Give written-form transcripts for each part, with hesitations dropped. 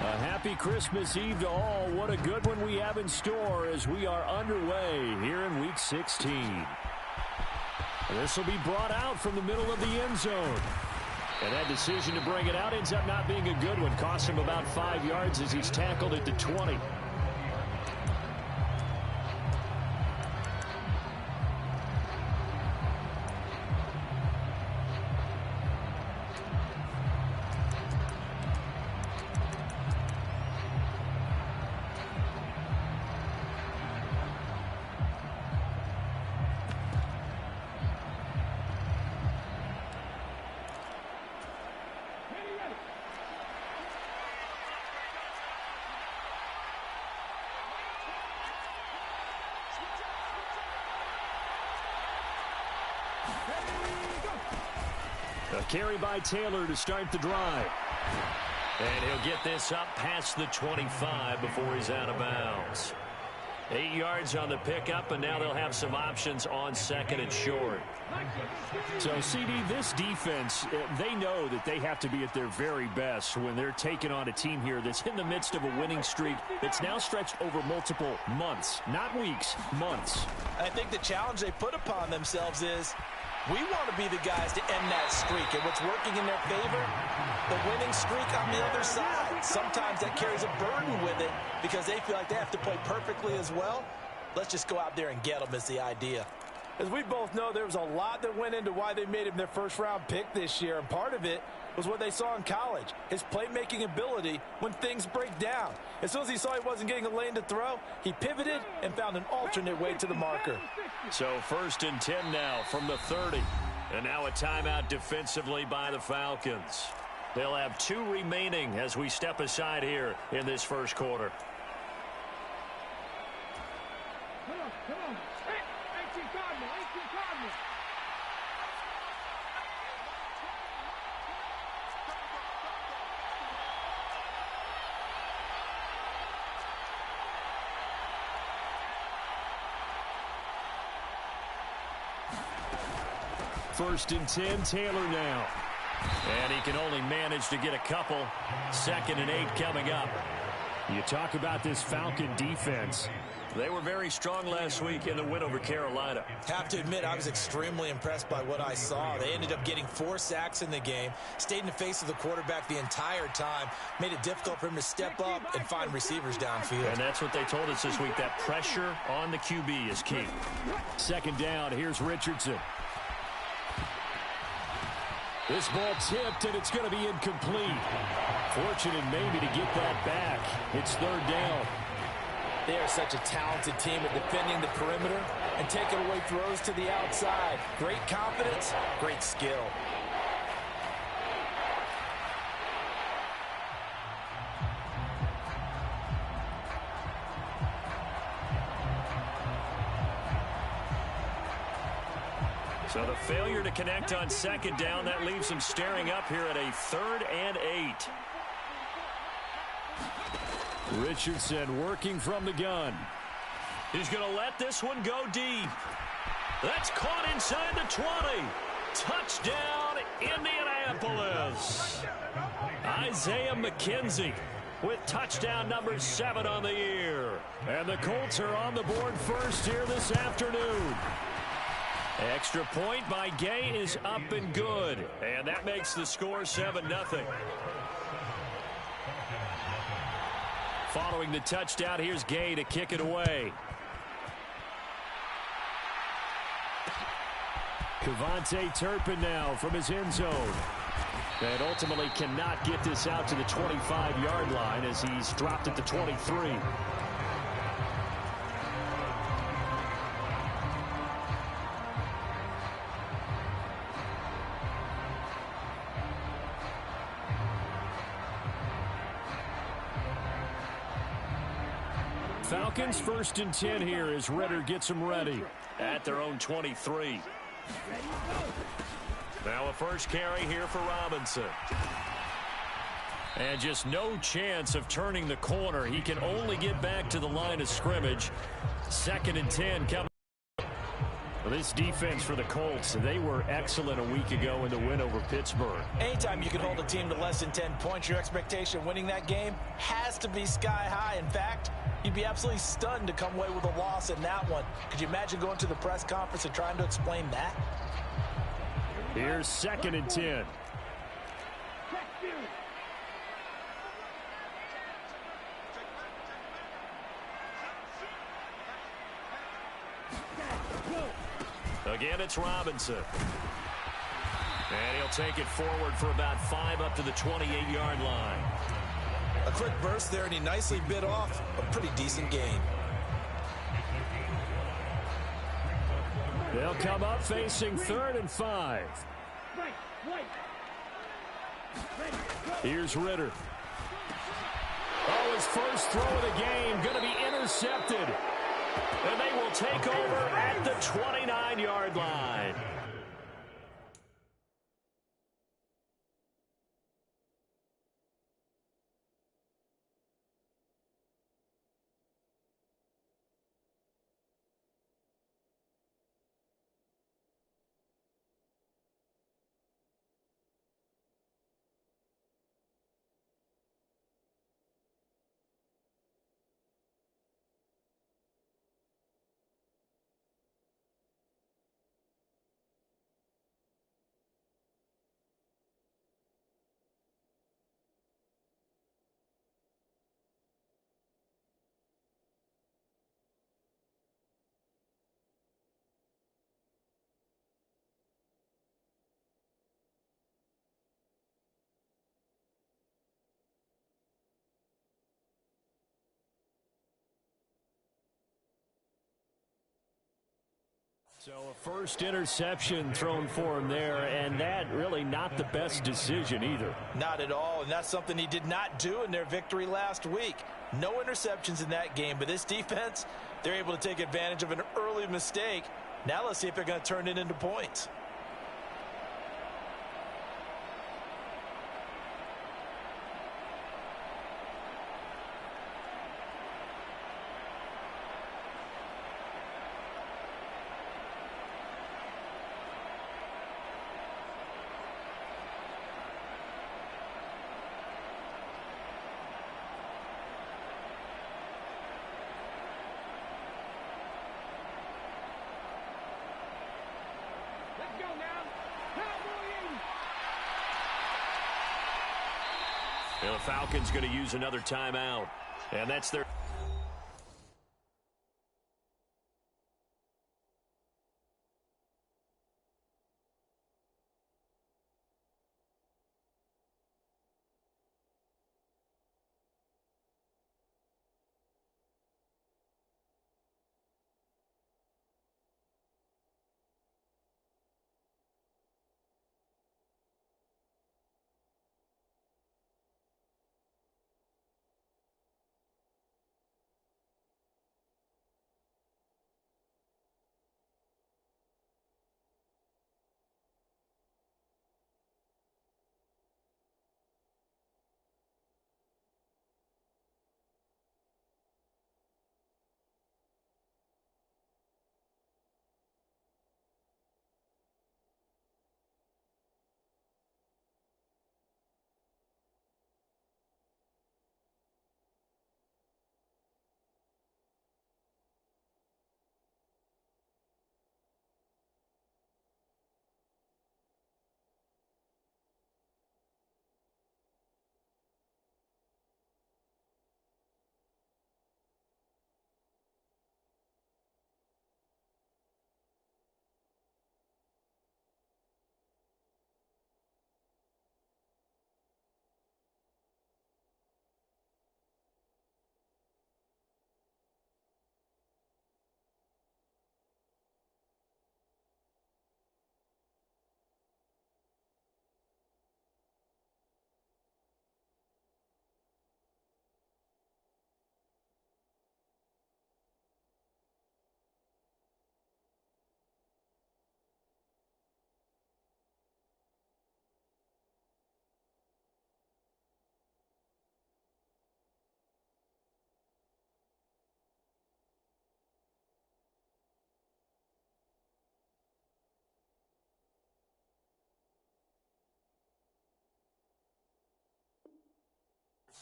A happy Christmas Eve to all. What a good one we have in store as we are underway here in Week 16. This will be brought out from the middle of the end zone. And that decision to bring it out ends up not being a good one. Costs him about 5 yards as he's tackled at the 20. A carry by Taylor to start the drive. And he'll get this up past the 25 before he's out of bounds. 8 yards on the pickup, and now they'll have some options on second and short. So, CD, this defense, they know that they have to be at their very best when they're taking on a team here that's in the midst of a winning streak that's now stretched over multiple months, not weeks, months. I think the challenge they put upon themselves is we want to be the guys to end that streak, and what's working in their favor, the winning streak on the other side. Sometimes that carries a burden with it because they feel like they have to play perfectly as well. Let's just go out there and get them is the idea. As we both know, there was a lot that went into why they made him their first-round pick this year, and part of it was what they saw in college, his playmaking ability when things break down. As soon as he saw he wasn't getting a lane to throw, he pivoted and found an alternate way to the marker. So 1st and 10 now from the 30. And now a timeout defensively by the Falcons. They'll have 2 remaining as we step aside here in this first quarter. Come on. Hey, 18 Cardinal. First and 10, Taylor now. And he can only manage to get a couple. 2nd and 8 coming up. You talk about this Falcon defense. They were very strong last week in the win over Carolina. Have to admit, I was extremely impressed by what I saw. They ended up getting 4 sacks in the game, stayed in the face of the quarterback the entire time, made it difficult for him to step up and find receivers downfield. And that's what they told us this week, that pressure on the QB is key. 2nd down, here's Richardson. This ball tipped, and it's going to be incomplete. Fortunate maybe to get that back. It's 3rd down. They are such a talented team at defending the perimeter and taking away throws to the outside. Great confidence, great skill. So the failure to connect on 2nd down, that leaves him staring up here at a 3rd and 8. Richardson working from the gun. He's going to let this one go deep. That's caught inside the 20. Touchdown, Indianapolis. Isaiah McKenzie with touchdown number 7 on the year. And the Colts are on the board first here this afternoon. Extra point by Gay is up and good. And that makes the score 7-0. Following the touchdown, here's Gay to kick it away. Cavante Turpin now from his end zone. And ultimately cannot get this out to the 25-yard line as he's dropped at the 23. Falcons 1st and 10 here as Ritter gets them ready at their own 23. Now a first carry here for Robinson. And just no chance of turning the corner. He can only get back to the line of scrimmage. 2nd and 10 coming. This defense for the Colts, they were excellent a week ago in the win over Pittsburgh. Anytime you can hold a team to less than 10 points, your expectation winning that game has to be sky high. In fact, you'd be absolutely stunned to come away with a loss in that one. Could you imagine going to the press conference and trying to explain that? Here's 2nd and 10. Again, it's Robinson. And he'll take it forward for about 5 up to the 28-yard line. A quick burst there, and he nicely bit off a pretty decent gain. They'll come up facing 3rd and 5. Here's Ritter. Oh, his first throw of the game going to be intercepted. And they will take over at the 29-yard line. So a first interception thrown for him there, and that really not the best decision either. Not at all, and that's something he did not do in their victory last week. No interceptions in that game, but this defense, they're able to take advantage of an early mistake. Now let's see if they're going to turn it into points. Let's go now. Cowboy. The Falcons going to use another timeout, and that's their...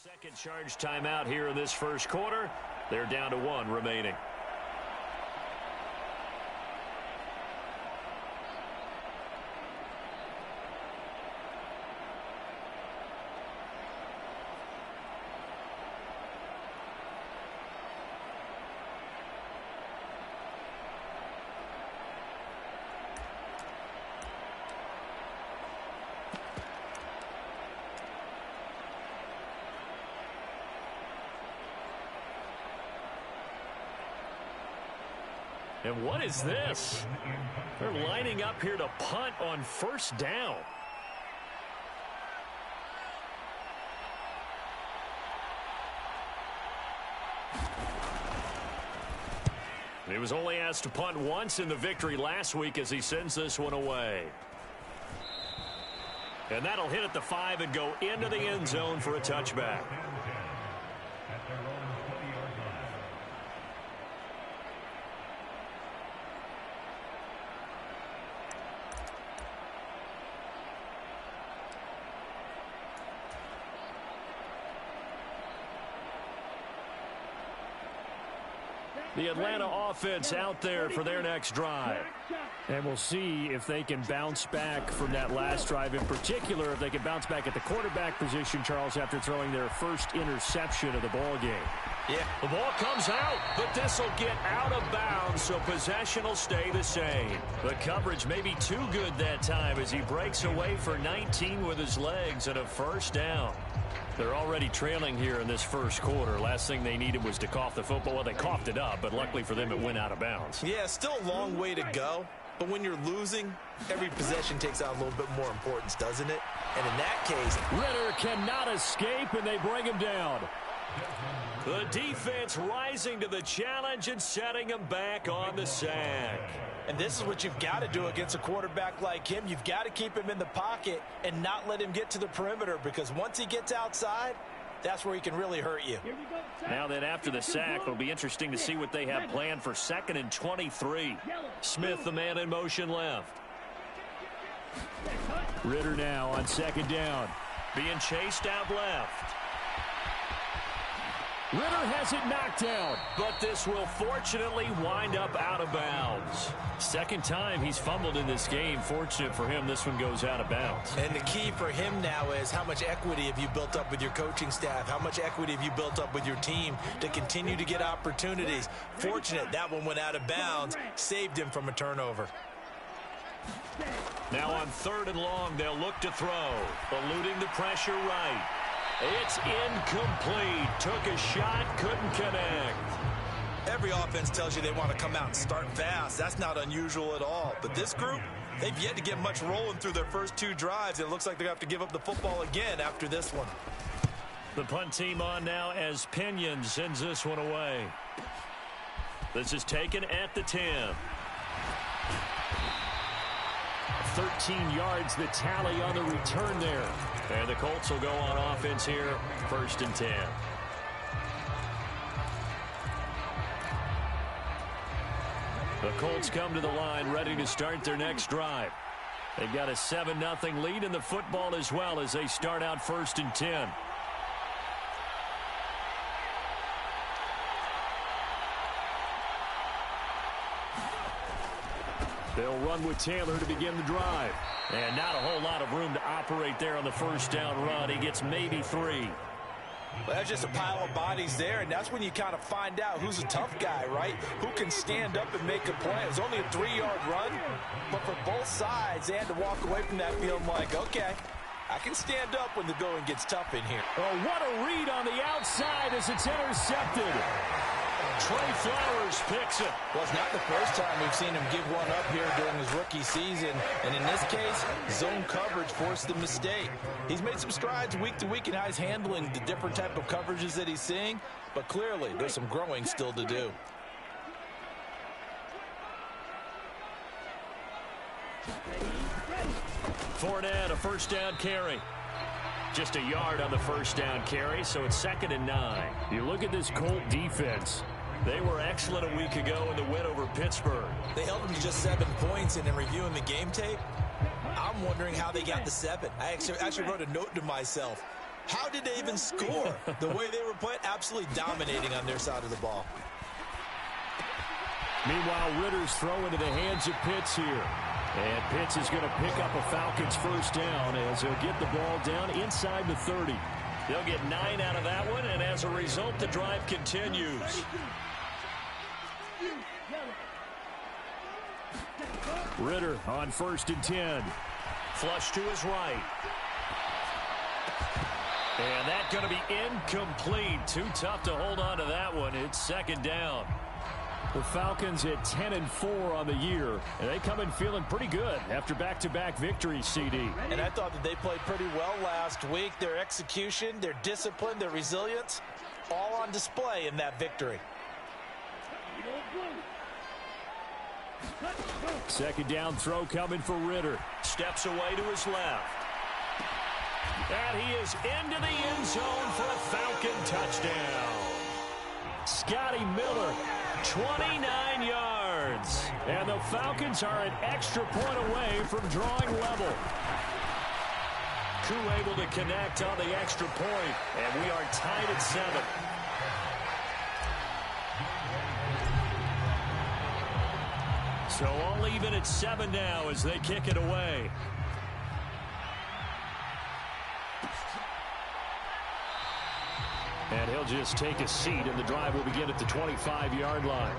Second charge timeout here in this first quarter. They're down to 1 remaining. And what is this? They're lining up here to punt on first down. He was only asked to punt once in the victory last week as he sends this one away. And that'll hit at the 5 and go into the end zone for a touchback. The Atlanta offense out there for their next drive. And we'll see if they can bounce back from that last drive. In particular, if they can bounce back at the quarterback position, Charles, after throwing their first interception of the ball game. Yeah. The ball comes out, but this will get out of bounds, so possession will stay the same. The coverage may be too good that time as he breaks away for 19 with his legs and a first down. They're already trailing here in this first quarter. Last thing they needed was to cough the football. Well, they coughed it up, but luckily for them, it went out of bounds. Yeah, still a long way to go. But when you're losing, every possession takes on a little bit more importance, doesn't it? And in that case, Ritter cannot escape, and they bring him down. The defense rising to the challenge and setting him back on the sack. and this is what you've got to do against a quarterback like him. You've got to keep him in the pocket and not let him get to the perimeter, because once he gets outside, that's where he can really hurt you. Now then, after the sack, it'll be interesting to see what they have planned for 2nd and 23. Smith, the man in motion left. Ritter now on 2nd down. Being chased out left. Ritter has it knocked down, but this will fortunately wind up out of bounds. Second time he's fumbled in this game. Fortunate for him, this one goes out of bounds. And the key for him now is how much equity have you built up with your coaching staff? How much equity have you built up with your team to continue to get opportunities? Fortunate that one went out of bounds, saved him from a turnover. Now on 3rd and long, they'll look to throw, eluding the pressure right. It's incomplete. Took a shot, couldn't connect. Every offense tells you they want to come out and start fast. That's not unusual at all. But this group, they've yet to get much rolling through their first 2 drives. And it looks like they're going to have to give up the football again after this one. The punt team on now as Pinion sends this one away. This is taken at the 10. 13 yards the tally on the return there. And the Colts will go on offense here, 1st and 10. The Colts come to the line ready to start their next drive. They've got a 7-0 lead in the football as well as they start out 1st and 10. They'll run with Taylor to begin the drive. And not a whole lot of room to operate there on the 1st down run. He gets maybe 3. Well, that's just a pile of bodies there, and that's when you kind of find out who's a tough guy, right? Who can stand up and make a play. It was only a 3-yard run, but for both sides, they had to walk away from that feeling like, okay, I can stand up when the going gets tough in here. Oh, what a read on the outside as it's intercepted. Trey Flowers picks it. Well, it's not the first time we've seen him give one up here during his rookie season. And in this case, zone coverage forced the mistake. He's made some strides week to week in how he's handling the different type of coverages that he's seeing. But clearly, there's some growing still to do. Fournette, a 1st down carry. Just a yard on the 1st down carry, so it's 2nd and 9. You look at this Colt defense. They were excellent a week ago in the win over Pittsburgh. They held them to just 7 points, and in reviewing the game tape, I'm wondering how they got the 7. I actually wrote a note to myself. How did they even score? The way they were playing, absolutely dominating on their side of the ball. Meanwhile, Ritter's throw into the hands of Pitts here. And Pitts is going to pick up a Falcons first down as he'll get the ball down inside the 30. They'll get 9 out of that one, and as a result, the drive continues. Ritter on 1st and 10. Flush to his right. And that's going to be incomplete. Too tough to hold on to that one. It's 2nd down. The Falcons at 10-4 on the year, and they come in feeling pretty good after back-to-back victories, CD. And I thought that they played pretty well last week. Their execution, their discipline, their resilience, all on display in that victory. 2nd down throw coming for Ritter. Steps away to his left. And he is into the end zone for a Falcon touchdown. Scotty Miller, 29 yards. And the Falcons are an extra point away from drawing level. Koo able to connect on the extra point, and we are tied at 7. So all even at 7 now as they kick it away. And he'll just take a seat, and the drive will begin at the 25-yard line.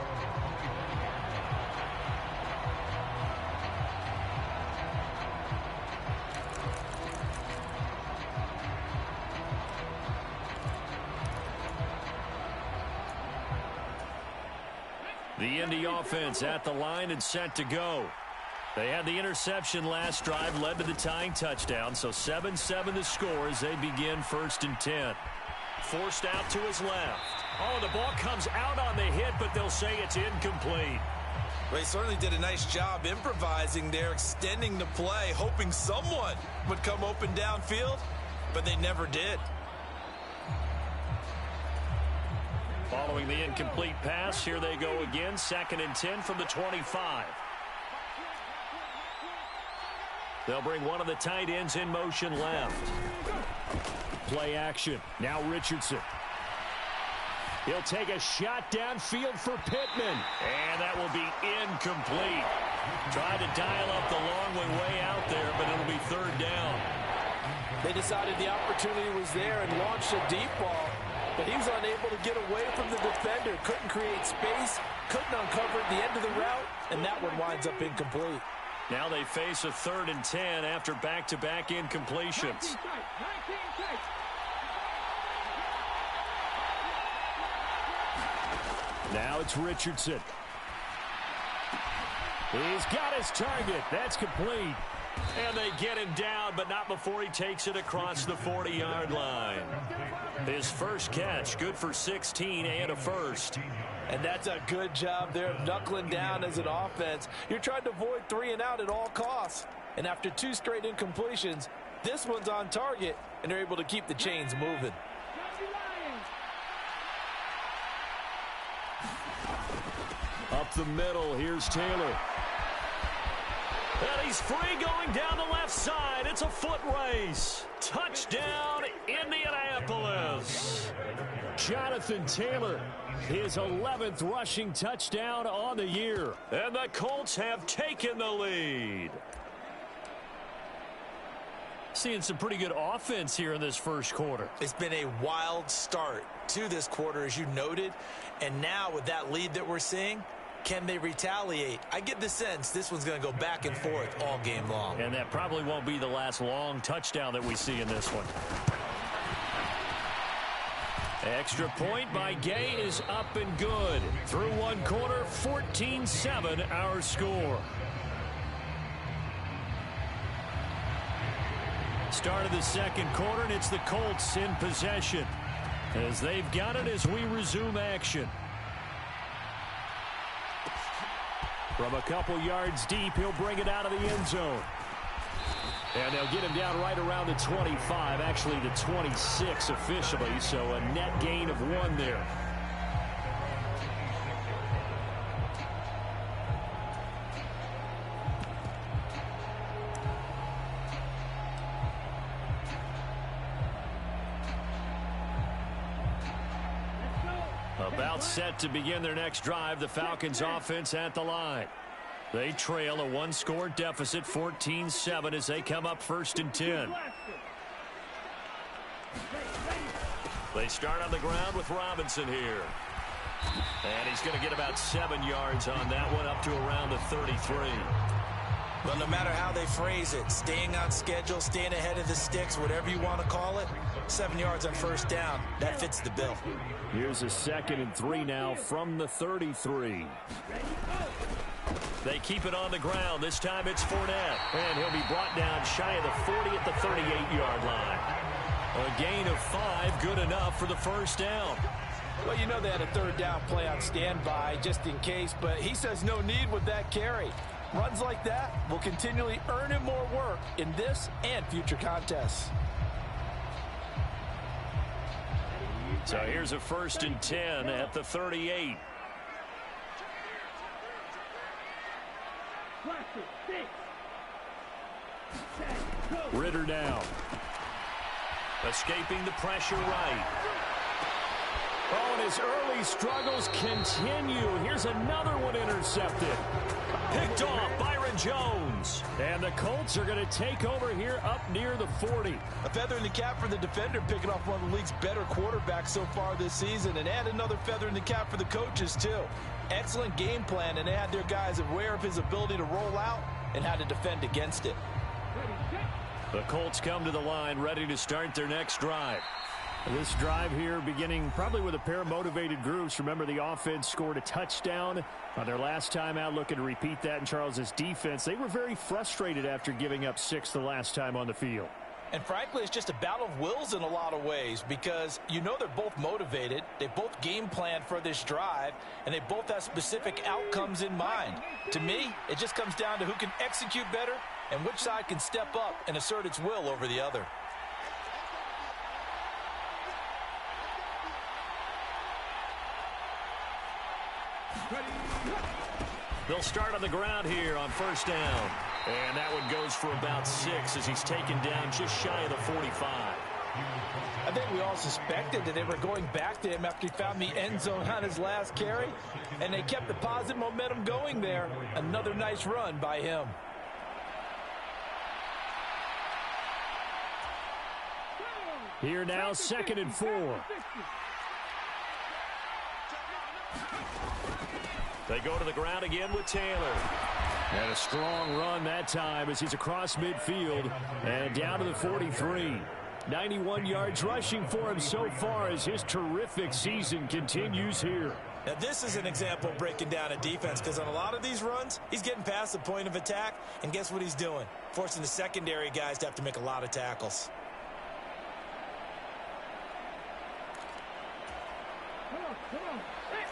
The Indy offense at the line and set to go. They had the interception last drive, led to the tying touchdown, so 7-7 the score as they begin 1st and 10. Forced out to his left. Oh, the ball comes out on the hit, but they'll say it's incomplete. Well, he certainly did a nice job improvising there, extending the play, hoping someone would come open downfield, but they never did. Following the incomplete pass, here they go again, 2nd and 10 from the 25. They'll bring one of the tight ends in motion left. Play action. Now Richardson. He'll take a shot downfield for Pittman. And that will be incomplete. Tried to dial up the long way out there, but it'll be 3rd down. They decided the opportunity was there and launched a deep ball, but he was unable to get away from the defender. Couldn't create space, couldn't uncover the end of the route, and that one winds up incomplete. Now they face a 3rd and 10 after back-to-back incompletions. Now it's Richardson. He's got his target. That's complete. And they get him down, but not before he takes it across the 40-yard line. His first catch, good for 16 and a first. And that's a good job there of knuckling down as an offense. You're trying to avoid 3 and out at all costs. And after 2 straight incompletions, this one's on target, and they're able to keep the chains moving. Up the middle, here's Taylor. And he's free going down the left side. It's a foot race. Touchdown, Indianapolis. Jonathan Taylor, his 11th rushing touchdown on the year. And the Colts have taken the lead. Seeing some pretty good offense here in this first quarter. It's been a wild start to this quarter, as you noted. And now with that lead that we're seeing, can they retaliate? I get the sense this one's going to go back and forth all game long. And that probably won't be the last long touchdown that we see in this one. Extra point by Gay is up and good. Through one quarter, 14-7 our score. Start of the second quarter, and it's the Colts in possession as they've got it as we resume action. From a couple yards deep, he'll bring it out of the end zone. And they'll get him down right around the 25, actually the 26 officially, so a net gain of 1 there. About set to begin their next drive, the Falcons offense at the line. They trail a one-score deficit, 14-7, as they come up 1st and 10. They start on the ground with Robinson here. And he's going to get about 7 yards on that one, up to around the 33. Well, no matter how they phrase it, staying on schedule, staying ahead of the sticks, whatever you want to call it, 7 yards on 1st down, that fits the bill. Here's a 2nd and 3 now from the 33. They keep it on the ground. This time it's Fournette. And he'll be brought down shy of the 40 at the 38-yard line. A gain of 5, good enough for the 1st down. Well, you know they had a 3rd down play on standby just in case, but he says no need with that carry. Runs like that will continually earn him more work in this and future contests. So here's a 1st and 10 at the 38. Ritter down. Escaping the pressure right. Oh, and his early struggles continue. Here's another one intercepted. Picked off Byron Jones. And the Colts are going to take over here up near the 40. A feather in the cap for the defender, picking off one of the league's better quarterbacks so far this season. And add another feather in the cap for the coaches, too. Excellent game plan, and they had their guys aware of his ability to roll out and how to defend against it. The Colts come to the line, ready to start their next drive. This drive here beginning probably with a pair of motivated groups. Remember, the offense scored a touchdown on their last time out, looking to repeat that in Charles's defense. They were very frustrated after giving up 6 the last time on the field. And frankly, it's just a battle of wills in a lot of ways, because you know they're both motivated, they both game plan for this drive, and they both have specific outcomes in mind. To me, it just comes down to who can execute better and which side can step up and assert its will over the other. They'll start on the ground here on 1st down. And that one goes for about 6 as he's taken down just shy of the 45. I think we all suspected that they were going back to him after he found the end zone on his last carry. And they kept the positive momentum going there. Another nice run by him. Here now, 2nd and 4. They go to the ground again with Taylor. And a strong run that time as he's across midfield and down to the 43. 91 yards rushing for him so far as his terrific season continues here. Now, this is an example of breaking down a defense, because on a lot of these runs, he's getting past the point of attack, and guess what he's doing? Forcing the secondary guys to have to make a lot of tackles. Come on. Hey,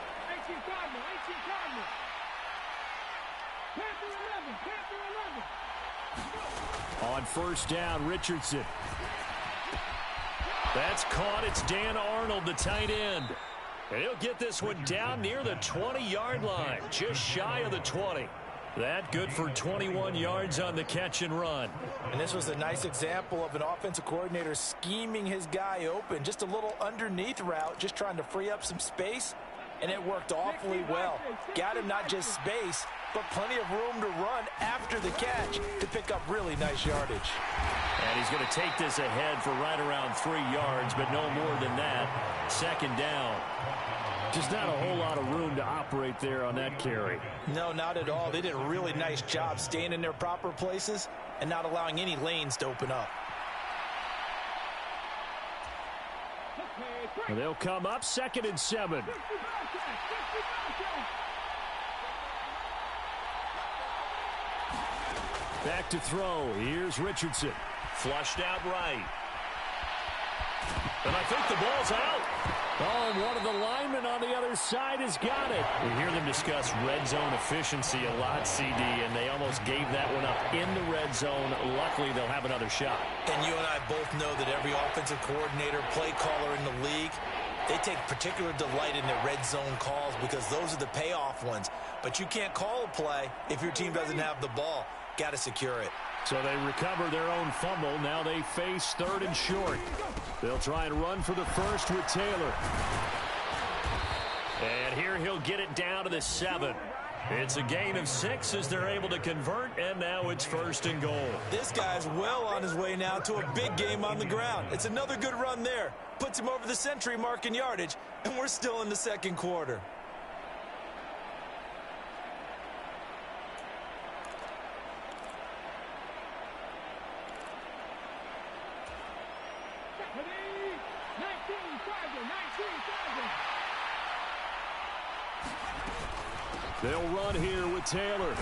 18 Cardinal, 18 Cardinal. Panther 11, Panther 11. On 1st down, Richardson. That's caught. It's Dan Arnold, the tight end. And he'll get this one down near the 20-yard line, just shy of the 20. That good for 21 yards on the catch and run. And this was a nice example of an offensive coordinator scheming his guy open. Just a little underneath route, just trying to free up some space. And it worked awfully well. Got him not just space, but plenty of room to run after the catch to pick up really nice yardage. And he's going to take this ahead for right around 3 yards, but no more than that. 2nd down. Just not a whole lot of room to operate there on that carry. No, not at all. They did a really nice job staying in their proper places and not allowing any lanes to open up. And they'll come up 2nd and 7. Back to throw. Here's Richardson. Flushed out right. And I think the ball's out. Oh, and one of the linemen on the other side has got it. We hear them discuss red zone efficiency a lot, CD, and they almost gave that one up in the red zone. Luckily, they'll have another shot. And you and I both know that every offensive coordinator, play caller in the league, they take particular delight in their red zone calls because those are the payoff ones. But you can't call a play if your team doesn't have the ball. Got to secure it. So they recover their own fumble. Now they face 3rd and short. They'll try and run for the first with Taylor. he'll get it down to the 7. It's a gain of 6 as they're able to convert, and now it's 1st and goal. This guy's well on his way now to a big game on the ground. It's another good run there. Puts him over the century mark in yardage, and we're still in the 2nd quarter. They'll run here with Taylor.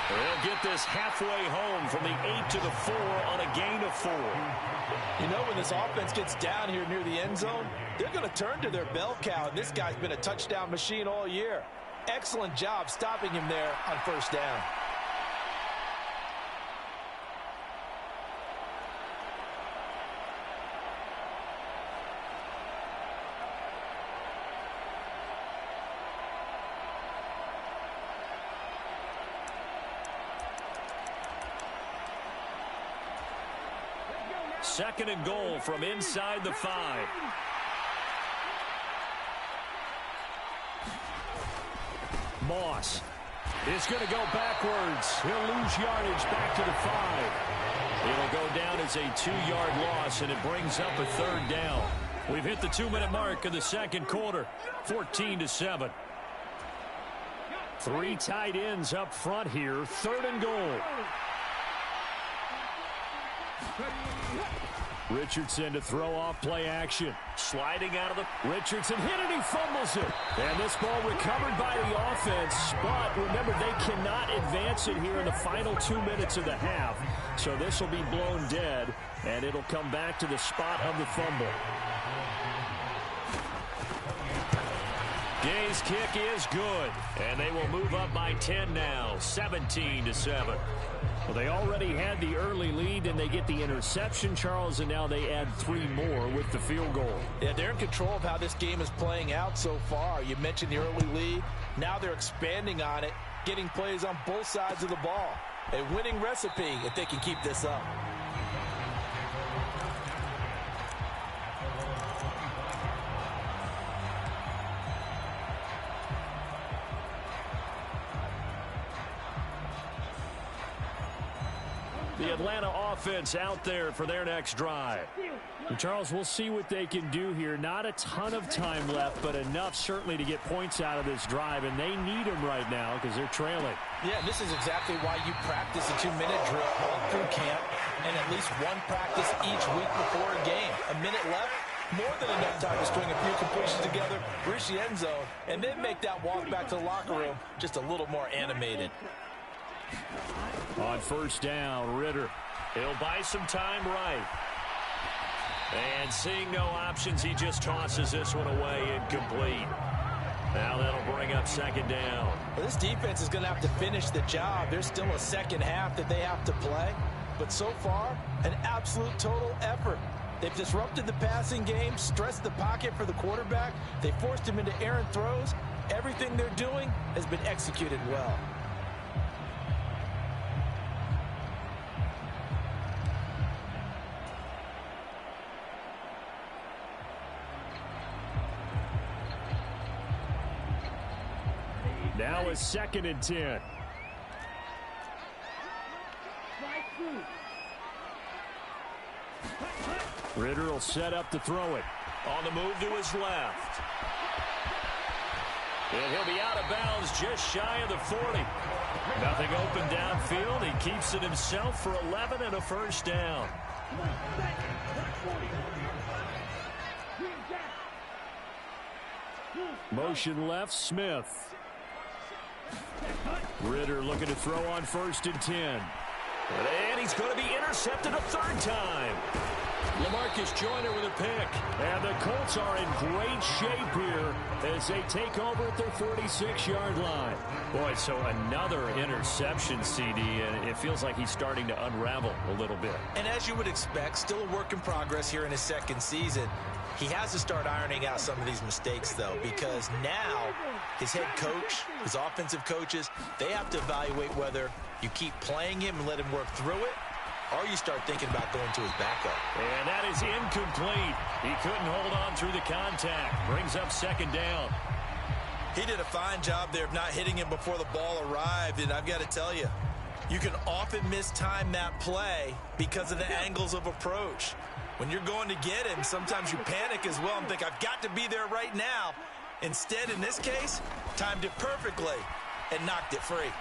They'll get this halfway home from the 8 to the 4 on a gain of 4. You know, when this offense gets down here near the end zone, they're going to turn to their bell cow, and this guy's been a touchdown machine all year. Excellent job stopping him there on 1st down. Second and goal from inside the 5. Moss is going to go backwards. He'll lose yardage back to the 5. It'll go down as a 2-yard loss, and it brings up a 3rd down. We've hit the 2-minute mark of the 2nd quarter, 14-7. 3 tight ends up front here, 3rd and goal. Richardson to throw off play action. Sliding out of the... Richardson hit it, he fumbles it. And this ball recovered by the offense. But remember, they cannot advance it here in the final 2 minutes of the half. So this will be blown dead, and it'll come back to the spot of the fumble. Gay's kick is good, and they will move up by 10 now, 17-7. Well, they already had the early lead, and they get the interception, Charles, and now they add 3 more with the field goal. Yeah, they're in control of how this game is playing out so far. You mentioned the early lead. Now they're expanding on it, getting plays on both sides of the ball. A winning recipe if they can keep this up. The Atlanta offense out there for their next drive. And Charles, we'll see what they can do here. Not a ton of time left, but enough certainly to get points out of this drive, and they need them right now because they're trailing. Yeah, this is exactly why you practice a 2-minute drill all through camp and at least one practice each week before a game. A minute left, more than enough time to string a few completions together, reach the end zone, and then make that walk back to the locker room just a little more animated. On 1st down, Ritter. He'll buy some time right. And seeing no options, he just tosses this one away incomplete. Now that'll bring up 2nd down. Well, this defense is going to have to finish the job. There's still a 2nd half that they have to play. But so far, an absolute total effort. They've disrupted the passing game, stressed the pocket for the quarterback. They forced him into errant throws. Everything they're doing has been executed well. Now a 2nd and 10. Ritter will set up to throw it. On the move to his left. And he'll be out of bounds just shy of the 40. Nothing open downfield. He keeps it himself for 11 and a 1st down. Motion left, Smith. Ritter looking to throw on 1st and 10. And he's going to be intercepted a 3rd time. LaMarcus Joyner with a pick. And the Colts are in great shape here as they take over at their 46-yard line. Boy, so another interception, CD, and it feels like he's starting to unravel a little bit. And as you would expect, still a work in progress here in his 2nd season. He has to start ironing out some of these mistakes, though, because now his head coach, his offensive coaches, they have to evaluate whether you keep playing him and let him work through it, or you start thinking about going to his backup. And that is incomplete. He couldn't hold on through the contact. Brings up 2nd down. He did a fine job there of not hitting him before the ball arrived, and I've got to tell you, you can often mistime that play because of the angles of approach. When you're going to get him, sometimes you panic as well and think, I've got to be there right now. Instead, in this case, timed it perfectly and knocked it free.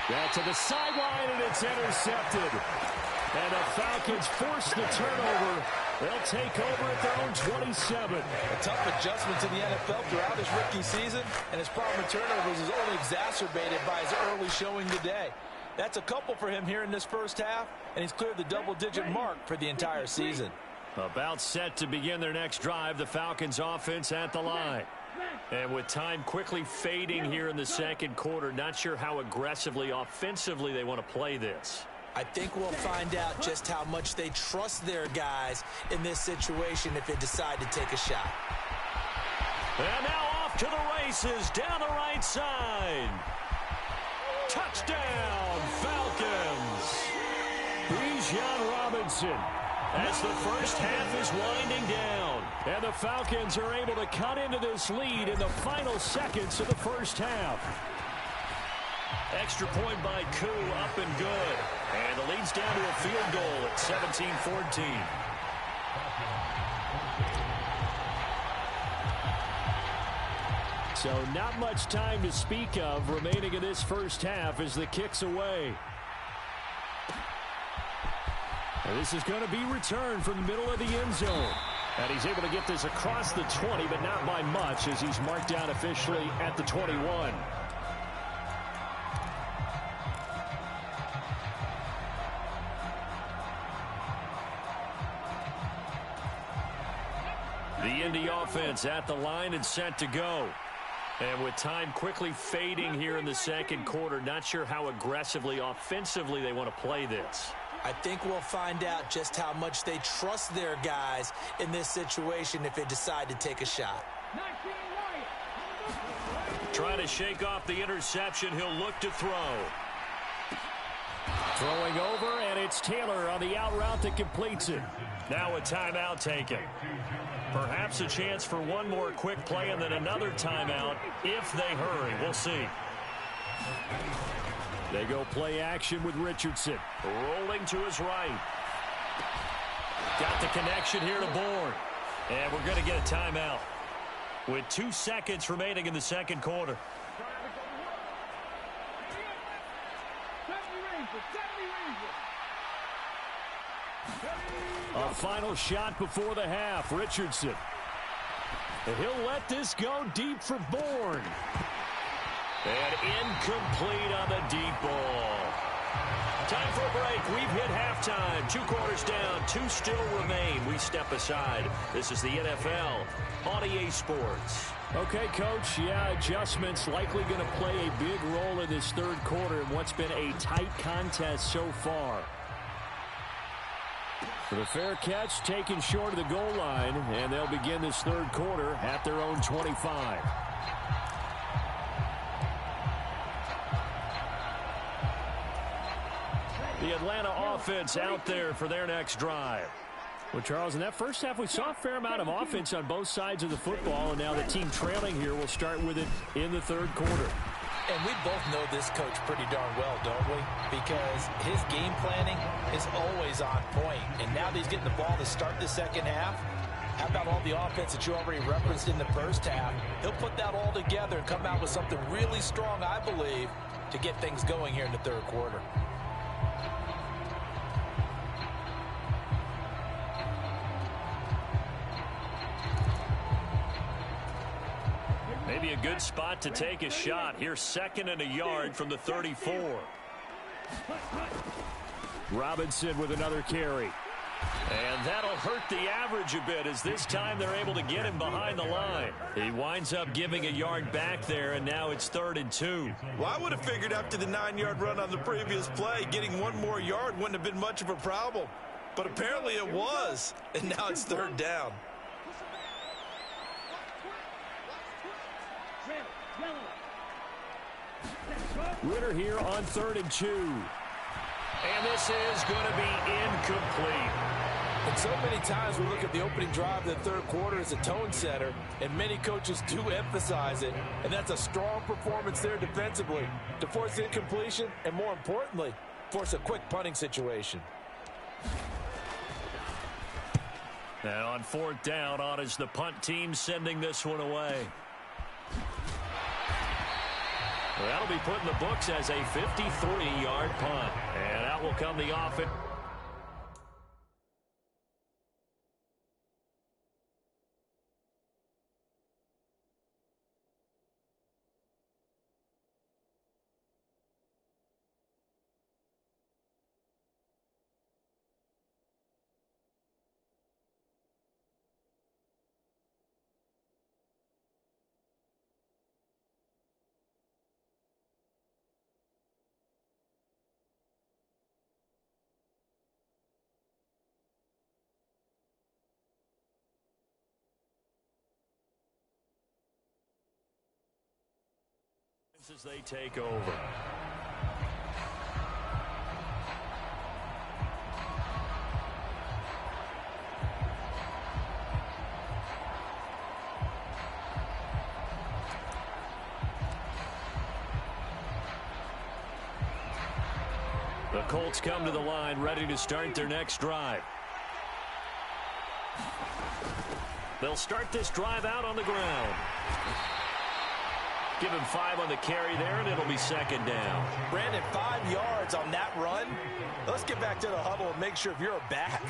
Back to the sideline, and it's intercepted. And the Falcons force the turnover. They'll take over at their own 27. A tough adjustment to the NFL throughout his rookie season, and his problem with turnovers is only exacerbated by his early showing today. That's a couple for him here in this first half, and he's cleared the double-digit mark for the entire season. About set to begin their next drive, the Falcons offense at the line. And with time quickly fading here in the second quarter, not sure how aggressively, offensively they want to play this. I think we'll find out just how much they trust their guys in this situation if they decide to take a shot. And now off to the races down the right side. Touchdown, Falcons. Bijan Robinson as the first half is winding down. And the Falcons are able to cut into this lead in the final seconds of the first half. Extra point by Koo, up and good. And the lead's down to a field goal at 17-14. So not much time to speak of remaining in this first half as the kick's away. And this is going to be returned from the middle of the end zone. And he's able to get this across the 20, but not by much as he's marked down officially at the 21. The Indy offense at the line and set to go. And with time quickly fading here in the second quarter, not sure how aggressively, offensively they want to play this. I think we'll find out just how much they trust their guys in this situation if they decide to take a shot. Trying to shake off the interception, he'll look to throw. Throwing over, and it's Taylor on the out route that completes it. Now a timeout taken. Perhaps a chance for one more quick play and then another timeout if they hurry. We'll see. They go play action with Richardson. Rolling to his right. Got the connection here to Bourne. And we're going to get a timeout with 2 seconds remaining in the second quarter. A final shot before the half. Richardson. And he'll let this go deep for Bourne. And incomplete on the deep ball. Time for a break. We've hit halftime. 2 quarters down. 2 still remain. We step aside. This is the NFL on EA Sports. Okay, Coach. Yeah, adjustments likely going to play a big role in this third quarter in what's been a tight contest so far. For the fair catch, taken short of the goal line, and they'll begin this third quarter at their own 25. The Atlanta offense out there for their next drive. Well, Charles, in that first half, we saw a fair amount of offense on both sides of the football, and now the team trailing here will start with it in the third quarter. And we both know this coach pretty darn well, don't we? Because his game planning is always on point. And now that he's getting the ball to start the second half, how about all the offense that you already referenced in the first half? He'll put that all together and come out with something really strong, I believe, to get things going here in the third quarter. Maybe a good spot to take a shot. Here, 2nd and a yard from the 34. Robinson with another carry. And that'll hurt the average a bit as this time they're able to get him behind the line. He winds up giving a yard back there, and now it's 3rd and 2. Well, I would have figured after the 9-yard run on the previous play, getting 1 more yard wouldn't have been much of a problem. But apparently it was, and now it's 3rd down. Ritter here on 3rd and 2. And this is going to be incomplete. And so many times we look at the opening drive of the third quarter as a tone setter, and many coaches do emphasize it. And that's a strong performance there defensively to force incompletion and, more importantly, force a quick punting situation. Now on fourth down, on is the punt team sending this one away. Well, that'll be put in the books as a 53-yard punt. And out will come the offense. As they take over. The Colts come to the line, ready to start their next drive. They'll start this drive out on the ground. Give him 5 on the carry there, and it'll be second down. Brandon, 5 yards on that run. Let's get back to the huddle and make sure if you're a back,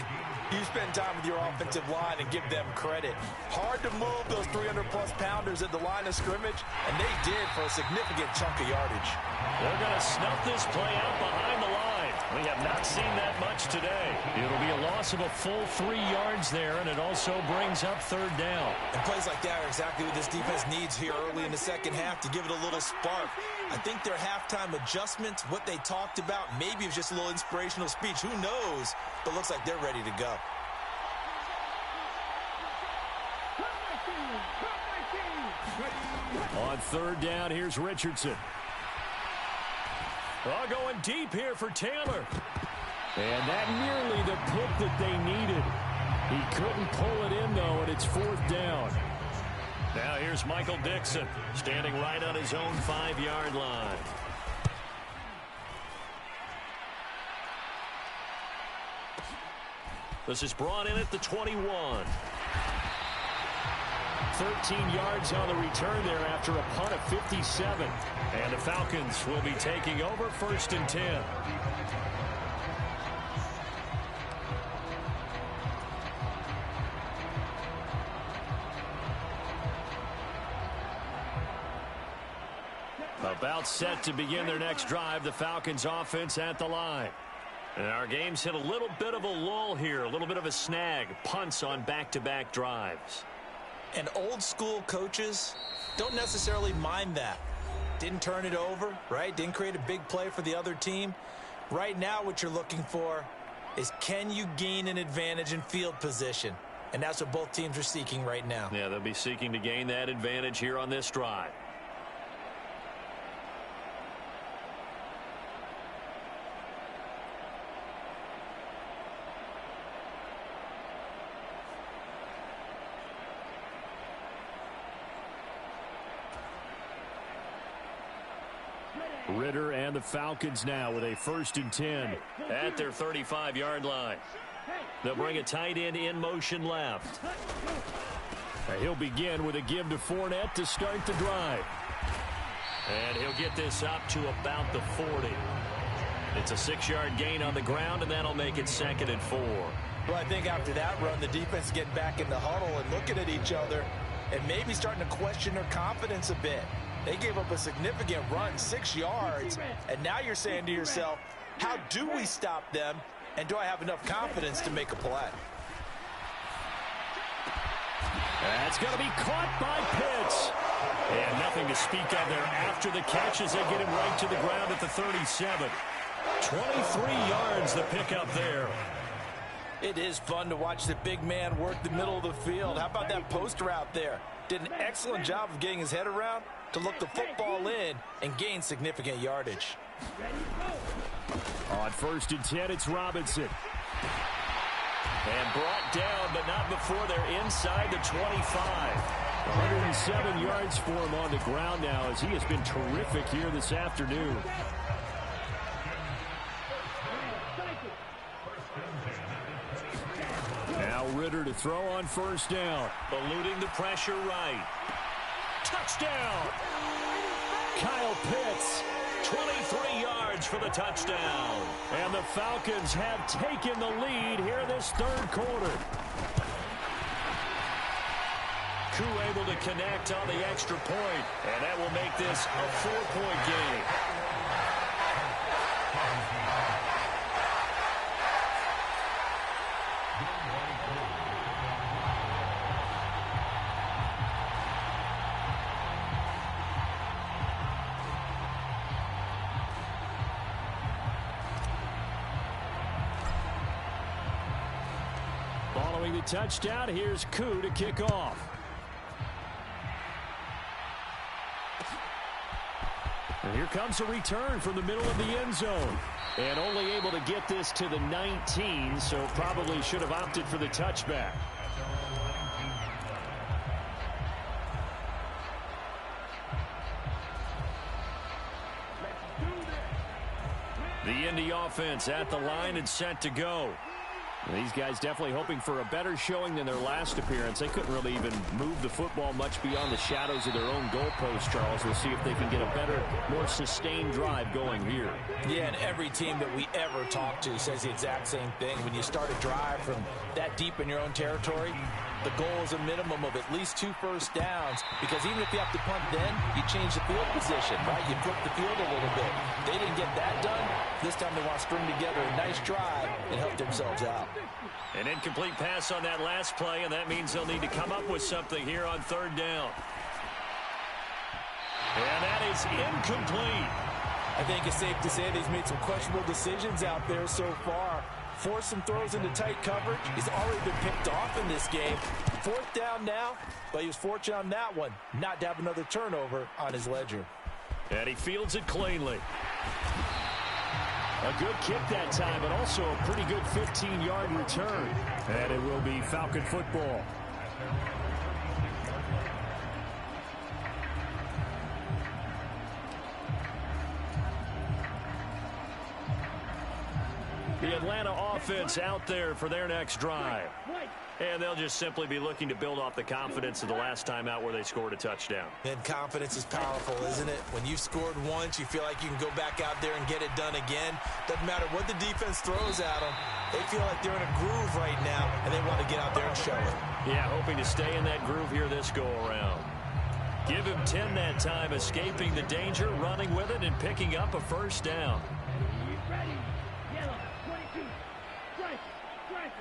you spend time with your offensive line and give them credit. Hard to move those 300-plus pounders at the line of scrimmage, and they did for a significant chunk of yardage. They're going to snuff this play out behind the line. We have not seen that much today. It'll be a loss of a full 3 yards there, and it also brings up third down. And plays like that are exactly what this defense needs here early in the second half to give it a little spark. I think their halftime adjustments, what they talked about, maybe it was just a little inspirational speech. Who knows? But looks like they're ready to go. On third down, here's Richardson. Going deep here for Taylor. And that nearly the pick that they needed. He couldn't pull it in, though, and it's fourth down. Now here's Michael Dixon, standing right on his own 5-yard line. This is brought in at the 21. 13 yards on the return there after a punt of 57. And the Falcons will be taking over, 1st and 10. About set to begin their next drive, the Falcons offense at the line. And our game's hit a little bit of a lull here, a little bit of a snag. Punts on back-to-back drives. And old-school coaches don't necessarily mind that. Didn't turn it over, right? Didn't create a big play for the other team. Right now what you're looking for is, can you gain an advantage in field position? And that's what both teams are seeking right now. Yeah, they'll be seeking to gain that advantage here on this drive. Ritter and the Falcons now with a 1st and 10 at their 35-yard line. They'll bring a tight end in motion left. He'll begin with a give to Fournette to start the drive. And he'll get this up to about the 40. It's a 6-yard gain on the ground, and that'll make it 2nd and 4. Well, I think after that run, the defense is getting back in the huddle and looking at each other and maybe starting to question their confidence a bit. They gave up a significant run, 6 yards, and now you're saying to yourself, how do we stop them, and do I have enough confidence to make a play? That's going to be caught by Pitts. And nothing to speak of there after the catch as they get him right to the ground at the 37. 23 yards the pickup there. It is fun to watch the big man work the middle of the field. How about that poster out there? Did an excellent job of getting his head around to look the football in and gain significant yardage. On 1st and 10, it's Robinson. And brought down, but not before they're inside the 25. 107 yards for him on the ground now as he has been terrific here this afternoon. Now Ritter to throw on first down. Eluding the pressure right. Touchdown! Kyle Pitts. 23 yards for the touchdown. And the Falcons have taken the lead here this third quarter. Koo able to connect on the extra point, and that will make this a 4-point game. Following the touchdown, here's Koo to kick off. And here comes a return from the middle of the end zone. And only able to get this to the 19, so probably should have opted for the touchback. The Indy offense at the line and set to go. These guys definitely hoping for a better showing than their last appearance. They couldn't really even move the football much beyond the shadows of their own goalpost, Charles. We'll see if they can get a better, more sustained drive going here. Yeah, and every team that we ever talk to says the exact same thing. When you start a drive from that deep in your own territory, the goal is a minimum of at least 2 first downs, because even if you have to punt then, you change the field position, right? You flip the field a little bit. They didn't get that done. This time they want to string together a nice drive and help themselves out. An incomplete pass on that last play, and that means they'll need to come up with something here on third down. And that is incomplete. I think it's safe to say that he's made some questionable decisions out there so far. Forced some throws into tight coverage. He's already been picked off in this game. 4th down now, but he was fortunate on that one not to have another turnover on his ledger. And he fields it cleanly. A good kick that time, but also a pretty good 15-yard return. And it will be Falcon football. The Atlanta offense out there for their next drive. And they'll just simply be looking to build off the confidence of the last time out where they scored a touchdown. And confidence is powerful, isn't it? When you've scored once, you feel like you can go back out there and get it done again. Doesn't matter what the defense throws at them. They feel like they're in a groove right now, and they want to get out there and show it. Yeah, hoping to stay in that groove here this go-around. Give him 10 that time, escaping the danger, running with it, and picking up a first down. Ready. Yellow. 22. Strike. Strike.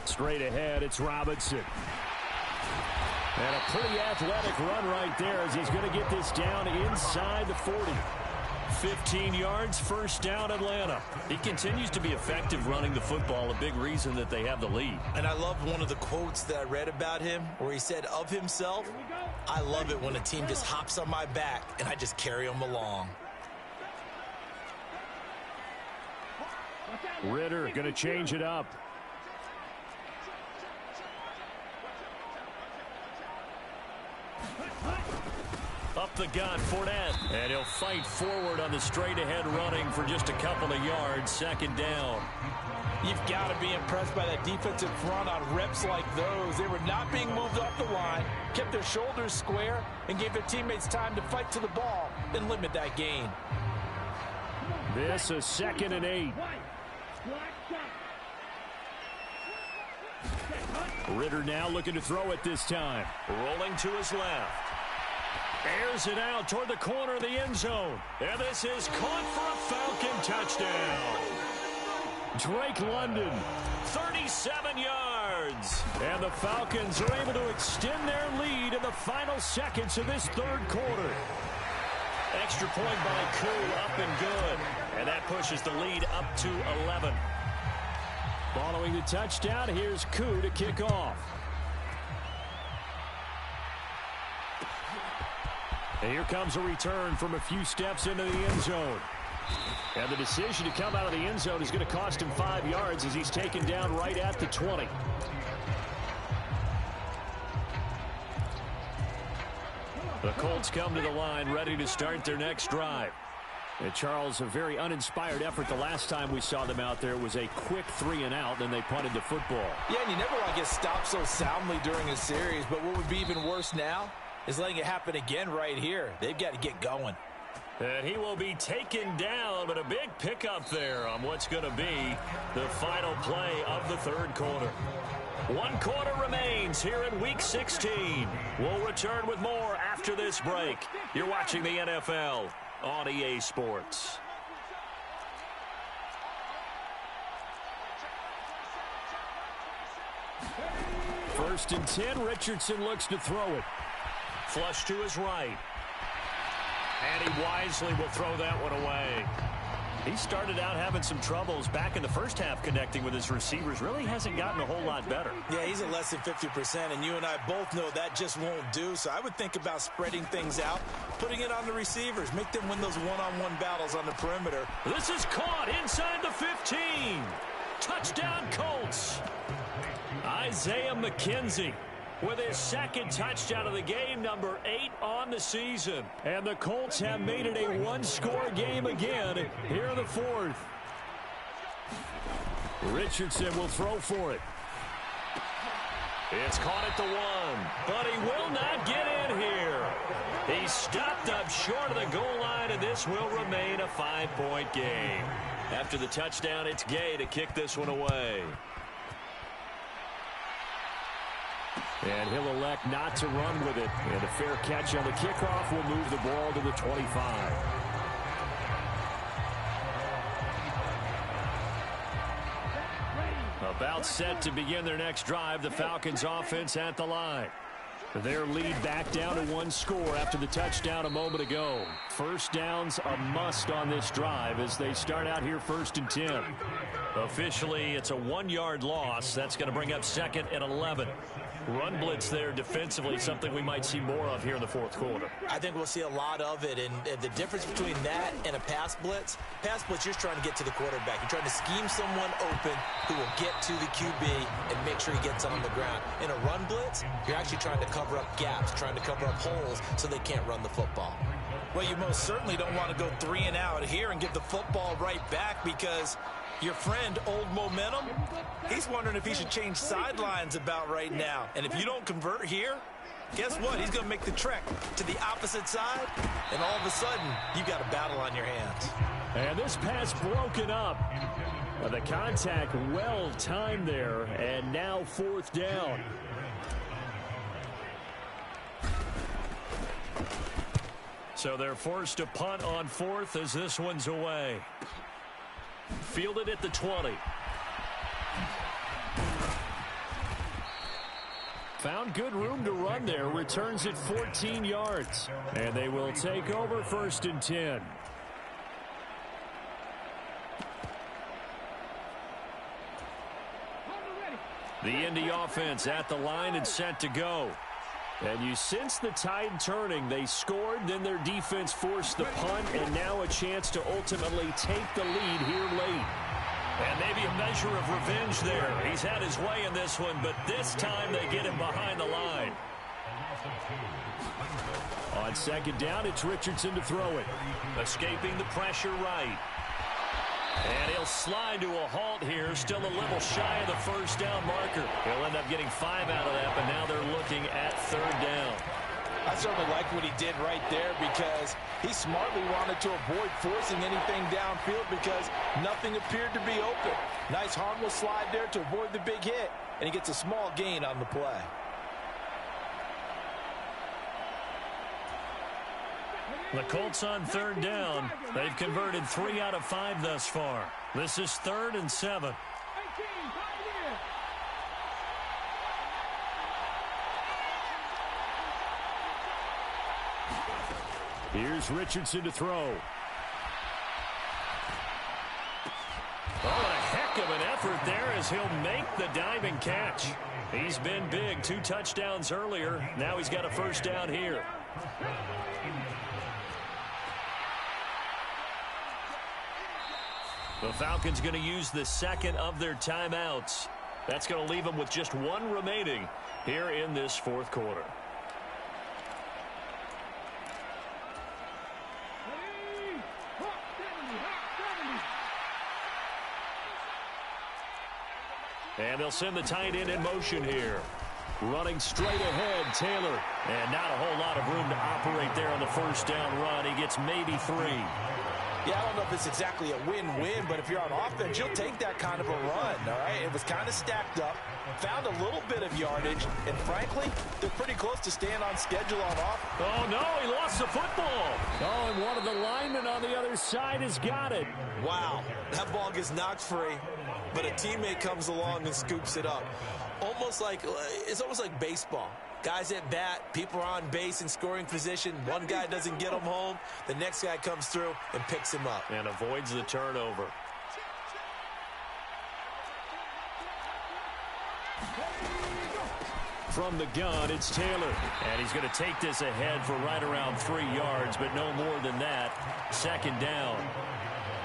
Straight ahead, it's Robinson. And a pretty athletic run right there as he's going to get this down inside the 40. 15 yards, first down, Atlanta. He continues to be effective running the football, a big reason that they have the lead. And I love one of the quotes that I read about him where he said of himself, "I love it when a team just hops on my back and I just carry them along." Ritter going to change it up. Up the gut, Fournette. And he'll fight forward on the straight-ahead running for just a couple of yards, second down. You've got to be impressed by that defensive front on reps like those. They were not being moved off the line, kept their shoulders square, and gave their teammates time to fight to the ball and limit that gain. This is 2nd and 8. Ritter now looking to throw it this time. Rolling to his left. Airs it out toward the corner of the end zone. And this is caught for a Falcon touchdown. Drake London. 37 yards. And the Falcons are able to extend their lead in the final seconds of this third quarter. Extra point by Koo, up and good. And that pushes the lead up to 11. Following the touchdown, here's Koo to kick off. And here comes a return from a few steps into the end zone. And the decision to come out of the end zone is going to cost him 5 yards as he's taken down right at the 20. The Colts come to the line ready to start their next drive. And Charles, a very uninspired effort the last time we saw them out there was a quick 3-and-out, then they punted the football. Yeah, and you never want to get stopped so soundly during a series, but what would be even worse now is letting it happen again right here. They've got to get going. And he will be taken down, but a big pickup there on what's going to be the final play of the third quarter. 1 quarter remains here in Week 16. We'll return with more after this break. You're watching the NFL on EA Sports. First and 10, Richardson looks to throw it. Flush to his right. And he wisely will throw that one away. He started out having some troubles back in the first half connecting with his receivers. Really hasn't gotten a whole lot better. Yeah, he's at less than 50%, and you and I both know that just won't do. So I would think about spreading things out, putting it on the receivers, make them win those one-on-one battles on the perimeter. This is caught inside the 15. Touchdown, Colts. Isaiah McKenzie with his second touchdown of the game, number 8 on the season. And the Colts have made it a one-score game again here in the fourth. Richardson will throw for it. It's caught at the 1, but he will not get in here. He stopped up short of the goal line, and this will remain a 5-point game. After the touchdown, it's Gay to kick this one away. And he'll elect not to run with it. And a fair catch on the kickoff will move the ball to the 25. About set to begin their next drive, the Falcons offense at the line. Their lead back down to 1 score after the touchdown a moment ago. First downs a must on this drive as they start out here first and 10. Officially, it's a 1-yard loss. That's going to bring up 2nd and 11. Run blitz there defensively, something we might see more of here in the fourth quarter. I think we'll see a lot of it, and the difference between that and a pass blitz, you're just trying to get to the quarterback. You're trying to scheme someone open who will get to the QB and make sure he gets on the ground. In a run blitz, you're actually trying to cover up gaps, trying to cover up holes so they can't run the football. Well, you most certainly don't want to go 3-and-out here and give the football right back because your friend, Old Momentum, he's wondering if he should change sidelines about right now. And if you don't convert here, guess what? He's going to make the trek to the opposite side, and all of a sudden, you've got a battle on your hands. And this pass broken up. The contact well timed there, and now 4th down. So they're forced to punt on 4th as this one's away. Fielded at the 20. Found good room to run there. Returns it 14 yards. And they will take over first and 10. The Indy offense at the line and set to go. And you sense the tide turning. They scored, then their defense forced the punt, and now a chance to ultimately take the lead here late. And maybe a measure of revenge there. He's had his way in this one, but this time they get him behind the line. On 2nd down, it's Richardson to throw it. Escaping the pressure right. And he'll slide to a halt here, still a little shy of the first down marker. He'll end up getting 5 out of that, but now they're looking at 3rd down. I certainly like what he did right there because he smartly wanted to avoid forcing anything downfield because nothing appeared to be open. Nice harmless slide there to avoid the big hit, and he gets a small gain on the play. The Colts on 3rd down. They've converted 3 out of 5 thus far. This is 3rd and 7. Here's Richardson to throw. Oh, what a heck of an effort there as he'll make the diving catch. He's been big. 2 touchdowns earlier. Now he's got a first down here. The Falcons going to use the second of their timeouts. That's going to leave them with just one remaining here in this fourth quarter. And they'll send the tight end in motion here. Running straight ahead, Taylor. And not a whole lot of room to operate there on the first down run. He gets maybe 3. Yeah, I don't know if it's exactly a win-win, but if you're on offense, you'll take that kind of a run, all right? It was kind of stacked up, found a little bit of yardage, and frankly, they're pretty close to staying on schedule on offense. Oh, no, he lost the football. Oh, and one of the linemen on the other side has got it. Wow, that ball gets knocked free, but a teammate comes along and scoops it up. It's almost like baseball. Guys at bat, people are on base in scoring position. One guy doesn't get him home. The next guy comes through and picks him up. And avoids the turnover. From the gun, it's Taylor. And he's going to take this ahead for right around 3 yards, but no more than that. Second down.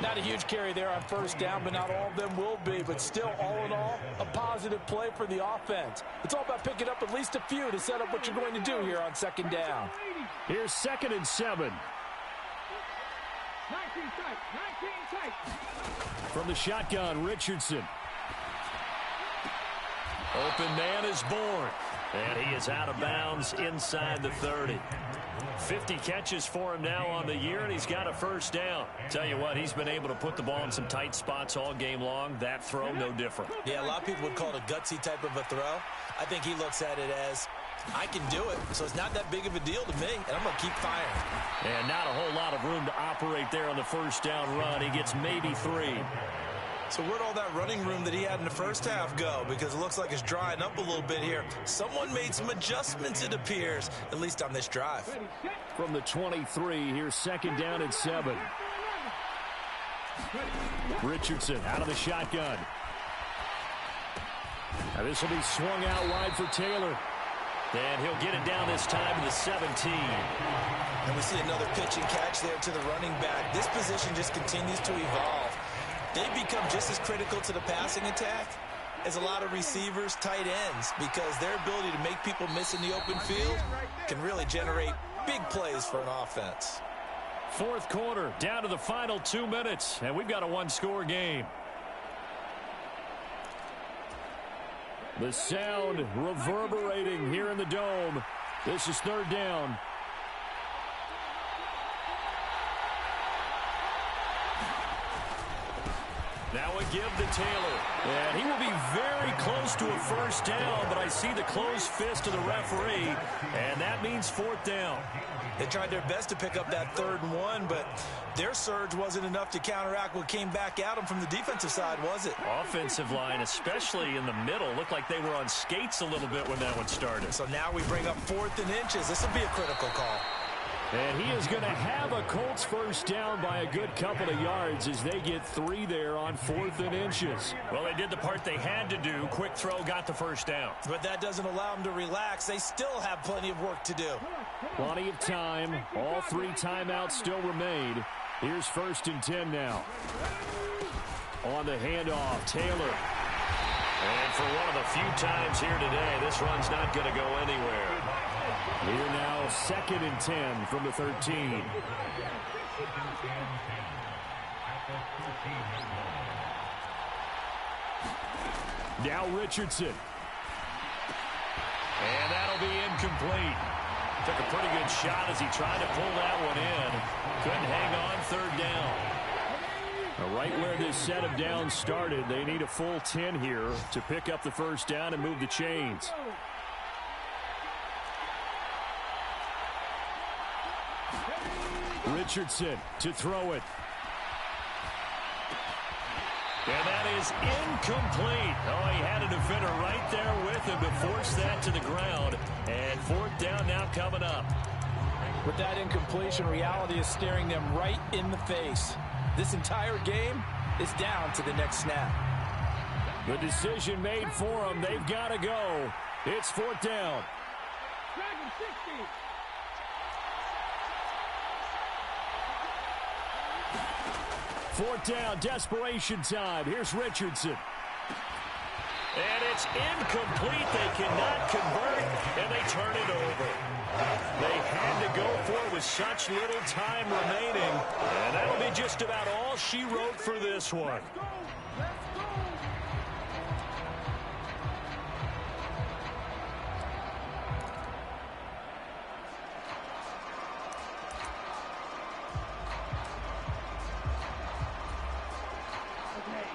Not a huge carry there on first down, but not all of them will be. But still, all in all, a positive play for the offense. It's all about picking up at least a few to set up what you're going to do here on second down. Here's 2nd and 7. 19 tight. From the shotgun, Richardson. Open man is born. And he is out of bounds inside the 30. 50 catches for him now on the year, and he's got a first down. Tell you what, he's been able to put the ball in some tight spots all game long. That throw, no different. Yeah, a lot of people would call it a gutsy type of a throw. I think he looks at it as, I can do it, so it's not that big of a deal to me, and I'm going to keep firing. And not a whole lot of room to operate there on the first down run. He gets maybe 3. So where'd all that running room that he had in the first half go? Because it looks like it's drying up a little bit here. Someone made some adjustments, it appears, at least on this drive. From the 23, here's 2nd down and 7. Richardson out of the shotgun. Now this will be swung out wide for Taylor. And he'll get it down this time to the 17. And we see another pitch and catch there to the running back. This position just continues to evolve. They become just as critical to the passing attack as a lot of receivers, tight ends, because their ability to make people miss in the open field can really generate big plays for an offense. Fourth quarter, down to the final 2 minutes, and we've got a one-score game. The sound reverberating here in the dome. This is 3rd down. Now a give to Taylor. And he will be very close to a first down, but I see the closed fist of the referee, and that means 4th down. They tried their best to pick up that 3rd and 1, but their surge wasn't enough to counteract what came back at them from the defensive side, was it? Offensive line, especially in the middle, looked like they were on skates a little bit when that one started. So now we bring up 4th and inches. This will be a critical call. And he is going to have a Colts first down by a good couple of yards as they get 3 there on 4th and inches. Well, they did the part they had to do. Quick throw, got the first down. But that doesn't allow them to relax. They still have plenty of work to do. Plenty of time. All 3 timeouts still remain. Here's 1st and 10 now. On the handoff, Taylor. And for one of the few times here today, this run's not going to go anywhere. Here now, 2nd and 10 from the 13. Now Richardson. And that'll be incomplete. Took a pretty good shot as he tried to pull that one in. Couldn't hang on 3rd down. Right where this set of downs started, they need a full 10 here to pick up the first down and move the chains. Richardson to throw it. And that is incomplete. Oh, he had a defender right there with him to force that to the ground. And 4th down now coming up. With that incompletion, reality is staring them right in the face. This entire game is down to the next snap. The decision made for them. They've got to go. It's 4th down. 4th down, desperation time. Here's Richardson. And it's incomplete. They cannot convert, and they turn it over. They had to go for it with such little time remaining, and that'll be just about all she wrote for this one.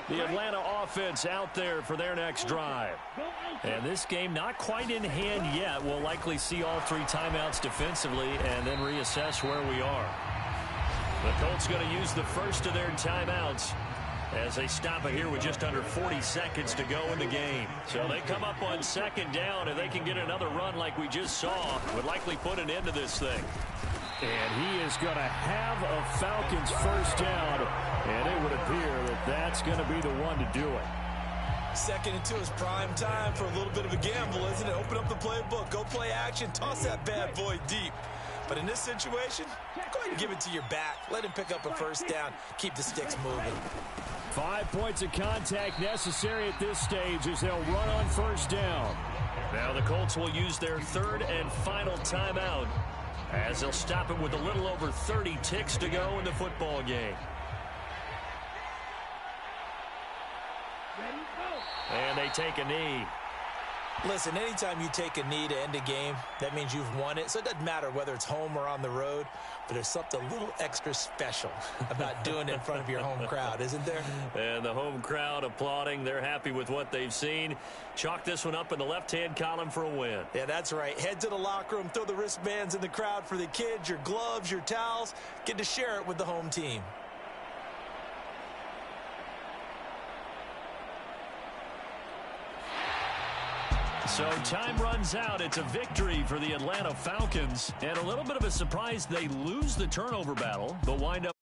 The Atlanta offense out there for their next drive. And this game not quite in hand yet. We'll likely see all 3 timeouts defensively and then reassess where we are. The Colts going to use the first of their timeouts as they stop it here with just under 40 seconds to go in the game. So they come up on 2nd down, and they can get another run like we just saw. Would likely put an end to this thing. And he is going to have a Falcons first down, and it would appear that that's going to be the one to do it. 2nd and 2 is prime time for a little bit of a gamble, isn't it? Open up the playbook, go play action, toss that bad boy deep. But in this situation, go ahead and give it to your back. Let him pick up a first down. Keep the sticks moving. 5 points of contact necessary at this stage as they'll run on first down. Now the Colts will use their 3rd and final timeout, as they'll stop it with a little over 30 ticks to go in the football game. And they take a knee. Listen, anytime you take a knee to end a game, that means you've won it. So it doesn't matter whether it's home or on the road, but there's something a little extra special about doing it in front of your home crowd, isn't there? And the home crowd applauding. They're happy with what they've seen. Chalk this one up in the left-hand column for a win. Yeah, that's right. Head to the locker room, throw the wristbands in the crowd for the kids, your gloves, your towels. Get to share it with the home team. So time runs out. It's a victory for the Atlanta Falcons. And a little bit of a surprise, they lose the turnover battle, but wind up